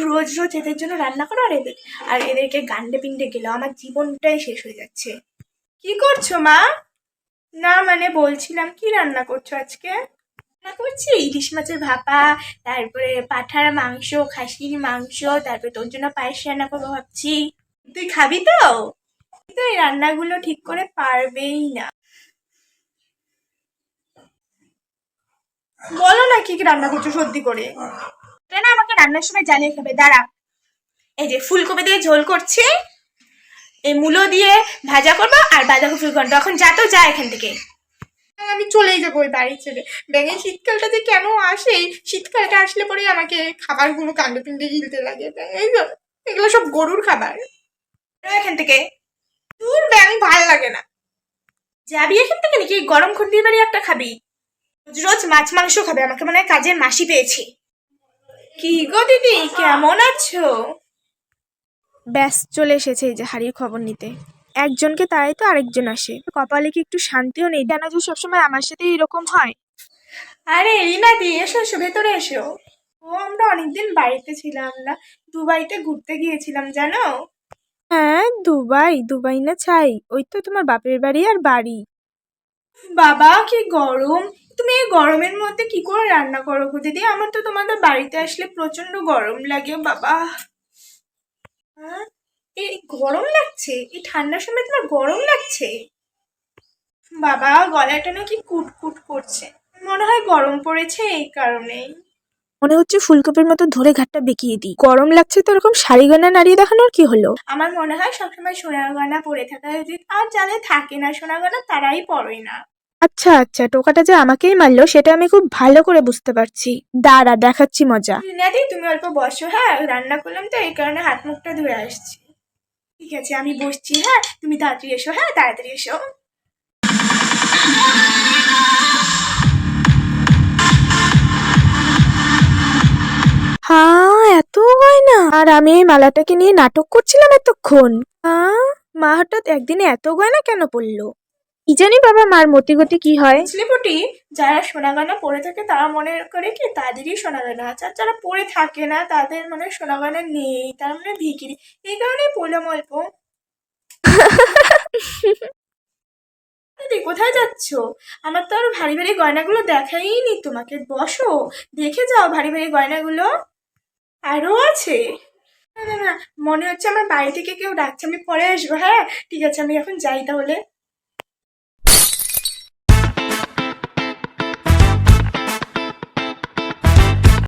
রোজ রোজ এদের জন্য রান্না করো আর এদেরকে গান্ডে পিন্ডে গেলো, আমার জীবনটাই শেষ হয়ে যাচ্ছে। কি করছো মা? না মানে বলছিলাম কি রান্না করছো আজকে? রান্না করছি ইলিশ মাছের ভাপা, তারপরে পাঠার মাংস, খাসির মাংস, তারপরে তোর জন্য পায়েস রান্না করবো ভাবছি। তুই খাবি তো? তো এই রান্নাগুলো ঠিক করে পারবেই না। বলো না কি কি রান্না করছো সত্যি করে। এটা না আমাকে রান্নার সময় জ্বালিয়ে খাবে, দাঁড়া। এই যে ফুলকপি দিয়ে ঝোল করছি, এই মূলো দিয়ে ভাজা করবো, আর বাঁধাকপি ঘন্ট। এখন যা তো যা এখান থেকে, আমি চলেই যাবো ওই বাড়ি ছেড়ে। ব্যাঙের শীতকালটা যে কেন আসে, শীতকালটা আসলে পরেই আমাকে খাবারগুলো কাণ্ড পিণ্ডে গিলতে লাগে। এগুলো সব গরুর খাবার। এখান থেকে দূর ব্যাঙ, ভালো লাগে না। যাবি এখান থেকে নাকি? গরম খুন্তির বাড়ি একটা খাবি? রোজ রোজ মাছ মাংস খাবে, আমাকে মনে হয় কাজের মাসি পেয়েছে। কি গো দিদি, কেমন আছো? ব্যাস চলে এসেছে এই যে হাড়ির খবর নিতে। একজনকে তাই তো আরেকজন আসে, কপালে কি একটু শান্তিও নেই, জানা যে সবসময় আমার সাথে এরকম হয়। আরে রিনাদি, এসো এসো, ভেতরে এসো। ও আমরা অনেকদিন বাড়িতে ছিলাম না, দুবাইতে ঘুরতে গিয়েছিলাম জানো। হ্যাঁ দুবাই, দুবাই না ছাই, ওই তো তোমার বাপের বাড়ি আর বাড়ি। বাবা কি গরম! তুমি এই গরমের মধ্যে কি করে রান্না করো গো দিদি? আমার তো তোমাদের বাড়িতে আসলে প্রচন্ড গরম লাগে বাবা। হ্যাঁ, এই গরম লাগছে? এই ঠান্ডার সময় তোমার গরম লাগছে? বাবা গলাটা নাকি কুটকুট করছে, মনে হয় গরম পড়েছে এই কারণেই। মনে হচ্ছে ফুলকপির মতো ধরে ঘাটটা বেঁকিয়ে দিই। গরম লাগছে তো এরকম শাড়ি গয়না নাড়িয়ে দেখানোর কি হলো? আমার মনে হয় সবসময় সোনার গয়না পরে থাকা উচিত, আর যাদের থাকে না সোনার গয়না তারাই পরে না। আচ্ছা আচ্ছা, টোকাটা যে আমাকেই মারলো সেটা আমি খুব ভালো করে বুঝতে পারছি। দাঁড়া দেখাচ্ছি মজা। রিনাদি তুমি অল্প বসো, হ্যাঁ রান্না করলাম তো এই কারণে হাত মুখটা ধুয়ে আসছি। ঠিক আছে আমি বসছি, হ্যাঁ তুমি তাড়াতাড়ি এসো, হ্যাঁ তাড়াতাড়ি এসো। হ্যাঁ এত গয়না, আর আমি এই মালাটাকে নিয়ে নাটক করছিলাম এতক্ষণ। হ্যাঁ, মা হঠাৎ একদিনে এত গয়না কেন পড়লো? কি জানি বাবা, মার মতি গতি কি হয়। বুঝলি যারা সোনা গয়না পরে থাকে তারা মনে করে কি তাদেরই সোনা গয়না আছে, আর যারা পরে থাকে না তাদের মানে সোনা গয়না নেই, তার মানে ভিখিরি। এই কারণেই পড়লাম অল্প। দিদি কোথায় যাচ্ছ? আমার তো আর ভারী ভারী গয়নাগুলো দেখাইনি তোমাকে, বসো দেখে যাও ভারী ভারী গয়নাগুলো। আরো আছে? না না না, মনে হচ্ছে আমার বাড়ি থেকে কেউ ডাকছে, আমি পরে আসবো। হ্যাঁ ঠিক আছে, আমি এখন যাই তাহলে।